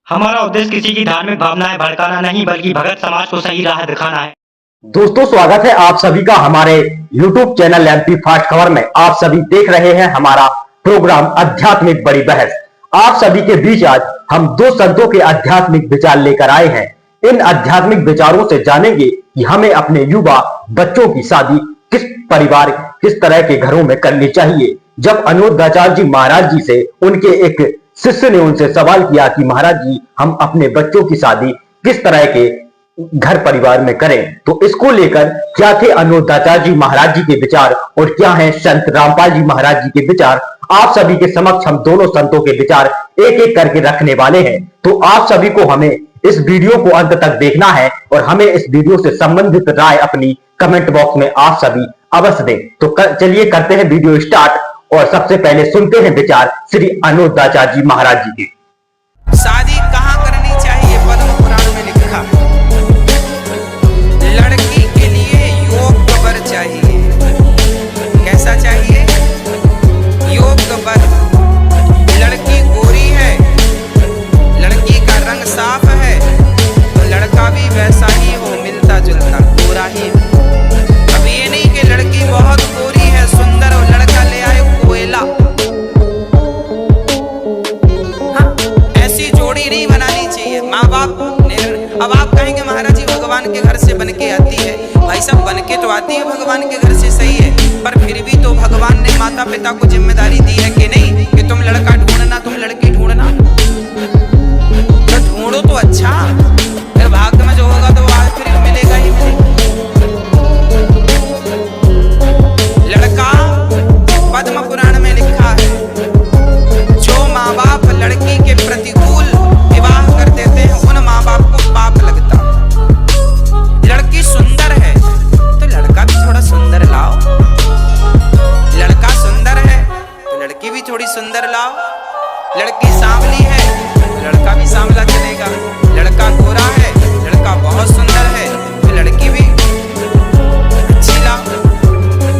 हमारा उद्देश्य किसी की धार्मिक भावनाएं भड़काना नहीं, बल्कि भगत समाज को सही राह दिखाना है। दोस्तों, स्वागत है आप सभी का हमारे YouTube चैनल एमपी फास्ट खबर में। आप सभी देख रहे हैं हमारा प्रोग्राम आध्यात्मिक बड़ी बहस। आप सभी के बीच आज हम दो संतों के आध्यात्मिक विचार लेकर आए हैं। इन आध्यात्मिक विचारों से जानेंगे कि हमें अपने युवा बच्चों की शादी किस परिवार, किस तरह के घरों में करनी चाहिए। जब अनिरुद्धाचार्य जी महाराज जी से उनके एक शिष्य ने उनसे सवाल किया कि महाराज जी, हम अपने बच्चों की शादी किस तरह के घर परिवार में करें, तो इसको लेकर क्या थे अनिरुद्धाचार्य जी महाराज जी के विचार और क्या हैं संत रामपाल जी महाराज जी के विचार, आप सभी के समक्ष हम दोनों संतों के विचार एक एक करके रखने वाले हैं। तो आप सभी को हमें इस वीडियो को अंत तक देखना है और हमें इस वीडियो से संबंधित राय अपनी कमेंट बॉक्स में आप सभी अवश्य दें। तो चलिए करते हैं वीडियो स्टार्ट और सबसे पहले सुनते हैं विचार श्री अनिरुद्धाचार्य जी महाराज जी के। शादी कहाँ करनी चाहिए? पद्म पुराण में लिखा, लड़की के लिए योग्य वर चाहिए। कैसा चाहिए? योग्य वर। लड़की गोरी है, लड़की का रंग साफ है, तो लड़का भी वैसा ही हो, मिलता जुलता गोरा ही। अब ये नहीं कि लड़की बहुत गोरी है, सुंदर, और लड़का ले आए कोयला। हाँ, ऐसी जोड़ी नहीं बनानी चाहिए। माँ बाप ने, अब आप कहेंगे महाराज जी भगवान के घर से बन के आती है। भाई साहब, बन के तो आती है भगवान के घर से, सही है, पर फिर भी तो भगवान ने माता पिता को जिम्मेदारी दी है कि नहीं, कि तुम लड़का ढूंढना, तुम लड़की ढूंढना। तो ढूंढो तो अच्छा, फिर भाग्य में जो होगा तो आज फिर मिलेगा ही मिलेगा। लड़का, पद्म पुराण में लिखा है, जो माँ बाप लड़की के प्रतिकूल विवाह कर देते हैं, उन माँ बाप को पाप लगता। लड़की सुंदर है तो लड़का भी थोड़ा सुंदर लाओ, लड़का सुंदर है तो लड़की भी थोड़ी सुंदर लाओ। लड़की सांवली है तो लड़का भी सांवला चलेगा। लड़का गोरा है, लड़का बहुत सुंदर है, तो लड़की भी अच्छी लाओ।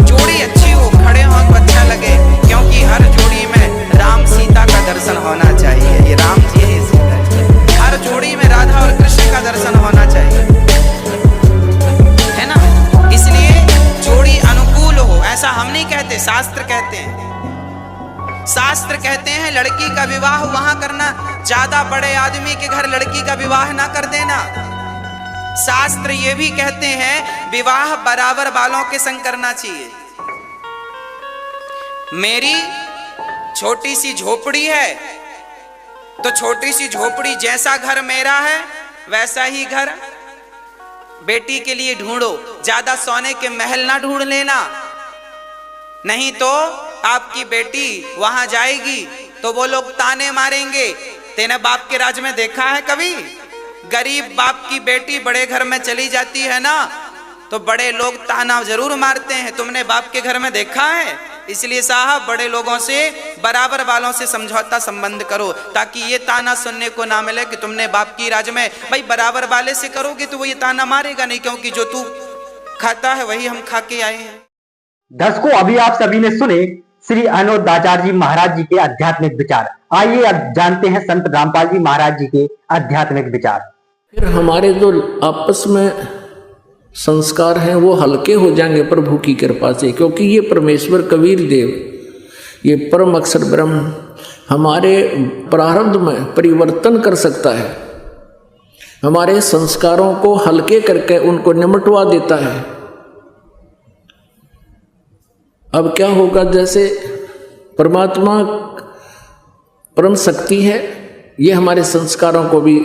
जोड़ी अच्छी हो, खड़े हो तो अच्छा लगे, क्योंकि हर जोड़ी में राम सीता का दर्शन होना चाहिए। ये राम जी है, सीता है। हर जोड़ी में राधा और कृष्ण का दर्शन होना चाहिए, है ना। इसलिए जोड़ी अनुकूल हो, ऐसा हम नहीं कहते, शास्त्र कहते हैं। शास्त्र कहते हैं लड़की का विवाह वहां करना, ज्यादा बड़े आदमी के घर लड़की का विवाह ना कर देना। शास्त्र ये भी कहते हैं विवाह बराबर वालों के संग करना चाहिए। मेरी छोटी सी झोपड़ी है तो छोटी सी झोपड़ी जैसा घर मेरा है वैसा ही घर बेटी के लिए ढूंढो। ज्यादा सोने के महल ना ढूंढ लेना, नहीं तो आपकी बेटी वहां जाएगी तो वो लोग ताने मारेंगे। तेने बाप के राज में देखा है कभी? गरीब बाप की बेटी बड़े घर में चली जाती है ना, तो बड़े लोग ताना जरूर मारते हैं। तुमने बाप के घर में देखा है? इसलिए साहब, बड़े लोगों से, बराबर वालों से समझौता संबंध करो, ताकि ये ताना सुनने को ना मिले कि तुमने बाप की राज में। भाई बराबर वाले से करोगे तो वो ये ताना मारेगा नहीं, क्योंकि जो तू खाता है वही हम खा के आए हैं। दर्शकों, अभी आप सभी ने सुने श्री अनिरुद्धाचार्य जी महाराज जी के आध्यात्मिक विचार। आइए अब जानते हैं संत रामपाल जी महाराज जी के आध्यात्मिक विचार। फिर हमारे जो आपस में संस्कार हैं वो हल्के हो जाएंगे प्रभु की कृपा से, क्योंकि ये परमेश्वर कबीर देव, ये परम अक्षर ब्रह्म हमारे प्रारब्ध में परिवर्तन कर सकता है। हमारे संस्कारों को हल्के करके उनको निमटवा देता है। अब क्या होगा, जैसे परमात्मा परम शक्ति है, ये हमारे संस्कारों को भी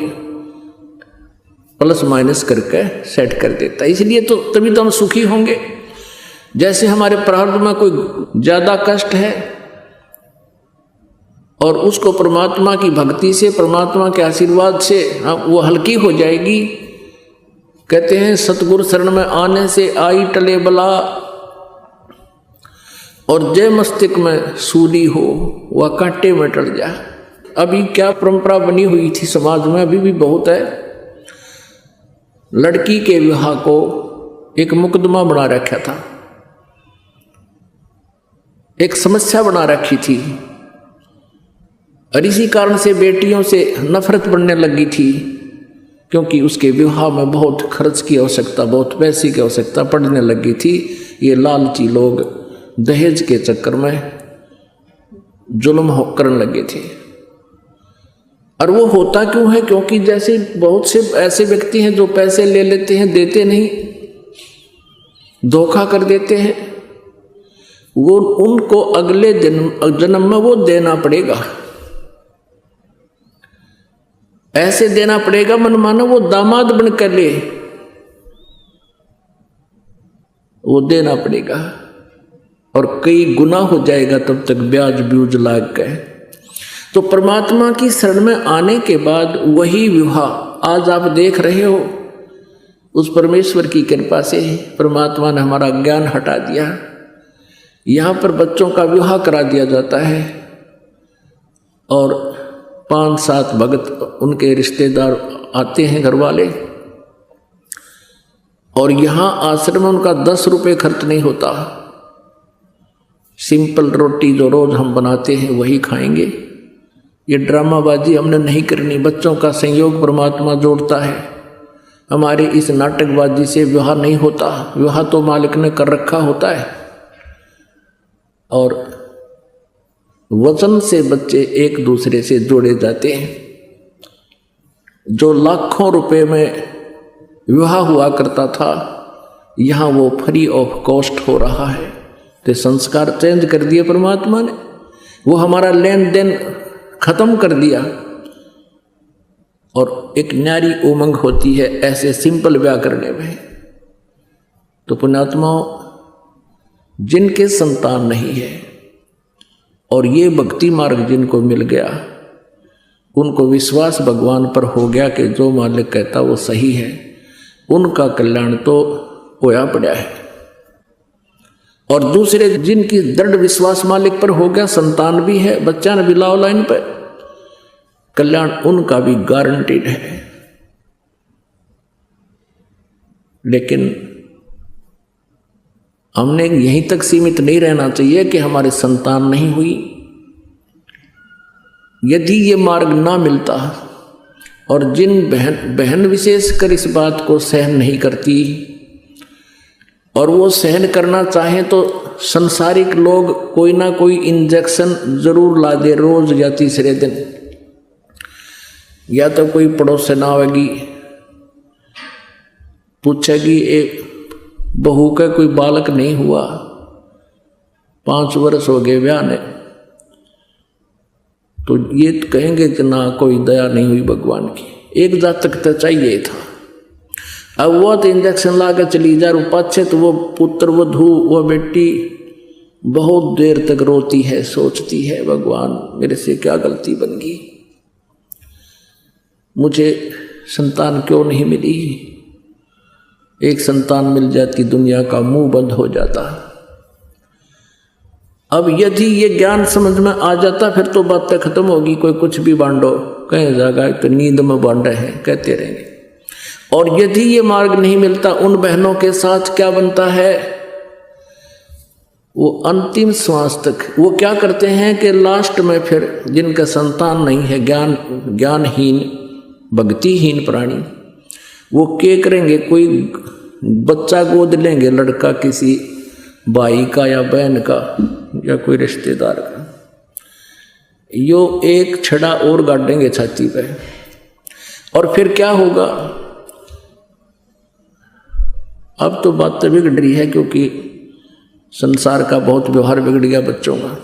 प्लस माइनस करके सेट कर देता है। इसलिए तो तभी तो हम सुखी होंगे। जैसे हमारे प्रारब्ध में कोई ज़्यादा कष्ट है और उसको परमात्मा की भक्ति से, परमात्मा के आशीर्वाद से वो हल्की हो जाएगी। कहते हैं सतगुरु शरण में आने से आई टले बला, और जय मस्तिष्क में सूली हो वह कांटे में टल जा। अभी क्या परंपरा बनी हुई थी समाज में, अभी भी बहुत है लड़की के विवाह को एक मुकदमा बना रखा था, एक समस्या बना रखी थी, और इसी कारण से बेटियों से नफरत बढ़ने लगी थी, क्योंकि उसके विवाह में बहुत खर्च की आवश्यकता, बहुत पैसे की आवश्यकता पड़ने लगी थी। ये लालची लोग दहेज के चक्कर में जुल्म करने लगे थे। और वो होता क्यों है? क्योंकि जैसे बहुत से ऐसे व्यक्ति हैं जो पैसे ले लेते हैं, देते नहीं, धोखा कर देते हैं, वो उनको अगले जन्म में वो देना पड़ेगा, ऐसे देना पड़ेगा मन मानो वो दामाद बन कर ले, वो देना पड़ेगा, और कई गुना हो जाएगा तब तक ब्याज ब्यूज लाग गए। तो परमात्मा की शरण में आने के बाद वही विवाह आज आप देख रहे हो, उस परमेश्वर की कृपा से परमात्मा ने हमारा ज्ञान हटा दिया। यहाँ पर बच्चों का विवाह करा दिया जाता है, और 5-7 भगत उनके रिश्तेदार आते हैं, घर वाले, और यहाँ आश्रम में उनका 10 रुपये खर्च नहीं होता। सिंपल रोटी जो रोज हम बनाते हैं वही खाएंगे। ये ड्रामाबाजी हमने नहीं करनी, बच्चों का संयोग परमात्मा जोड़ता है। हमारे इस नाटकबाजी से विवाह नहीं होता, विवाह तो मालिक ने कर रखा होता है। और वचन से बच्चे एक दूसरे से जोड़े जाते हैं। जो लाखों रुपए में विवाह हुआ करता था, यहाँ वो फ्री ऑफ कॉस्ट हो रहा है। तो संस्कार चेंज कर दिए परमात्मा ने, वो हमारा लेन देन खत्म कर दिया, और एक न्यारी उमंग होती है ऐसे सिंपल ब्याह करने में। तो पुण्यात्माओं, जिनके संतान नहीं है और ये भक्ति मार्ग जिनको मिल गया, उनको विश्वास भगवान पर हो गया कि जो मालिक कहता वो सही है, उनका कल्याण तो होया पड़ा है। और दूसरे जिनकी दृढ़ विश्वास मालिक पर हो गया, संतान भी है, बच्चा ने भी लाओ लाइन पर, कल्याण उनका भी गारंटीड है। लेकिन हमने यहीं तक सीमित नहीं रहना चाहिए कि हमारे संतान नहीं हुई। यदि ये मार्ग ना मिलता, और जिन बहन विशेषकर इस बात को सहन नहीं करती, और वो सहन करना चाहें तो संसारिक लोग कोई ना कोई इंजेक्शन जरूर ला दे रोज या तीसरे दिन, या तो कोई पड़ोसन आवेगी पूछेगी एक बहू का कोई बालक नहीं हुआ, 5 वर्ष हो गए ब्याह ने, तो ये कहेंगे कि ना कोई दया नहीं हुई भगवान की, एक जातक तो चाहिए था। अब वो तो इंजेक्शन ला कर चली जा रू पाछे, तो वो पुत्र वधू वो बेटी बहुत देर तक रोती है, सोचती है भगवान मेरे से क्या गलती बन गई, मुझे संतान क्यों नहीं मिली। एक संतान मिल जाती दुनिया का मुंह बंद हो जाता। अब यदि ये ज्ञान समझ में आ जाता फिर तो बातें खत्म होगी, कोई कुछ भी बांटो, कहीं जाएगा तो नींद में बांट रहे हैं कहते रहेंगे। और यदि ये मार्ग नहीं मिलता, उन बहनों के साथ क्या बनता है, वो अंतिम श्वास तक वो क्या करते हैं कि लास्ट में फिर जिनका संतान नहीं है, ज्ञानहीन भक्तिहीन प्राणी, वो क्या करेंगे, कोई बच्चा गोद लेंगे, लड़का किसी भाई का या बहन का या कोई रिश्तेदार का, यो एक छड़ा और गाड़ेंगे छाती पे। और फिर क्या होगा, अब तो बात तो बिगड़ रही है, क्योंकि संसार का बहुत व्यवहार बिगड़ गया बच्चों का।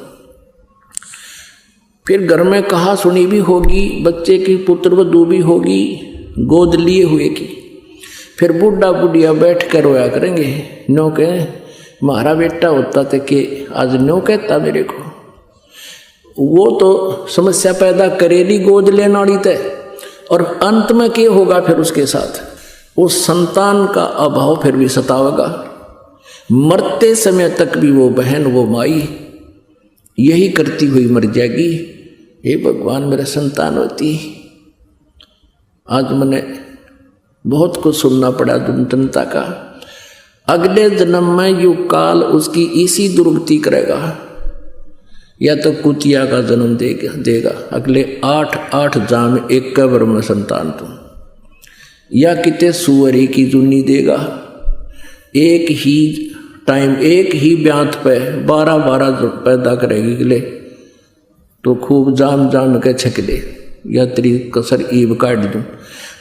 फिर घर में कहा सुनी भी होगी, बच्चे की पुत्र वधू भी होगी, गोद लिए हुए की, फिर बूढ़ा बुढ़िया बैठ कर रोया करेंगे, नो कहे हमारा बेटा होता था कि आज नो कहता मेरे को। वो तो समस्या पैदा करेली गोद लेने वाली तय। और अंत में क्या होगा फिर उसके साथ, वो संतान का अभाव फिर भी सतावेगा। मरते समय तक भी वो बहन वो माई यही करती हुई मर जाएगी, हे भगवान मेरा संतान होती। आज मैंने बहुत कुछ सुनना पड़ा जनता का। अगले जन्म में यू काल उसकी इसी दुर्गति करेगा, या तो कुतिया का जन्म देगा अगले 8 जाम एक कब्र में संतान तुम, या किते सुअरी की जुनी देगा। एक ही टाइम एक ही ब्यात पे 12 पैदा करेगी गले, तो खूब जाम जाम के छक दे, या तेरी कसर ईब काट दूं।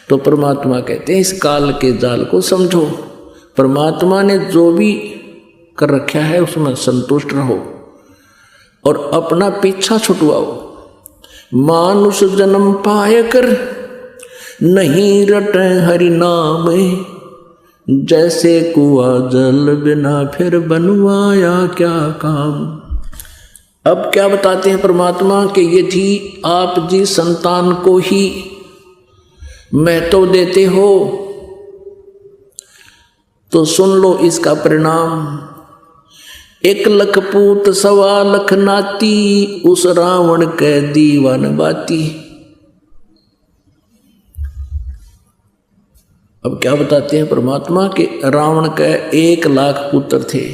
तो परमात्मा कहते हैं इस काल के जाल को समझो, परमात्मा ने जो भी कर रखा है उसमें संतुष्ट रहो और अपना पीछा छुटवाओ। मानुष जन्म पाए कर नहीं रटे हरि नाम, जैसे कुआ जल बिना फिर बनवाया क्या काम। अब क्या बताते हैं परमात्मा कि यदि आप जी संतान को ही महत्व देते हो तो सुन लो इसका परिणाम। 1 लाख पूत 1.25 लाख नाती, उस रावण के दीवान बाती। अब क्या बताते हैं परमात्मा कि रावण के 1 लाख पुत्र थे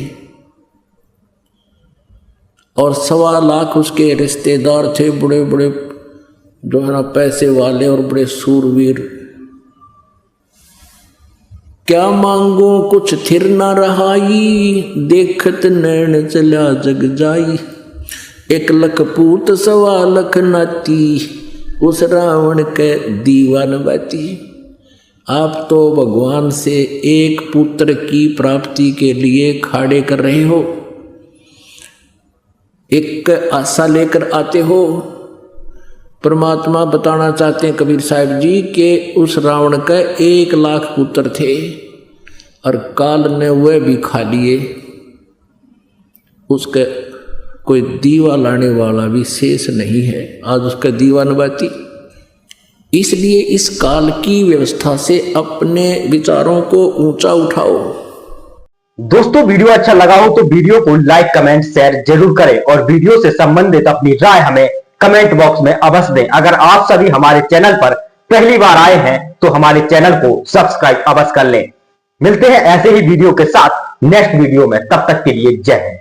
और 1.25 लाख उसके रिश्तेदार थे, बड़े बड़े जो है ना पैसे वाले और बड़े सूरवीर। क्या मांगो कुछ थिर न रहाई, देखत नैन चला जग जाई। 1 लाख पूत 1.25 लाख नाती, उस रावण के दीवान बाती। आप तो भगवान से एक पुत्र की प्राप्ति के लिए खाड़े कर रहे हो, एक आशा लेकर आते हो। परमात्मा बताना चाहते हैं कबीर साहब जी के उस रावण के 1 लाख पुत्र थे और काल ने वह भी खा लिए, उसके कोई दीवा लाने वाला भी शेष नहीं है। आज उसका दीवान बाती। इसलिए इस काल की व्यवस्था से अपने विचारों को ऊंचा उठाओ। दोस्तों वीडियो अच्छा लगा हो तो वीडियो को लाइक कमेंट शेयर जरूर करें और वीडियो से संबंधित अपनी राय हमें कमेंट बॉक्स में अवश्य दें। अगर आप सभी हमारे चैनल पर पहली बार आए हैं तो हमारे चैनल को सब्सक्राइब अवश्य कर लें। मिलते हैं ऐसे ही वीडियो के साथ नेक्स्ट वीडियो में, तब तक के लिए जय हिंद।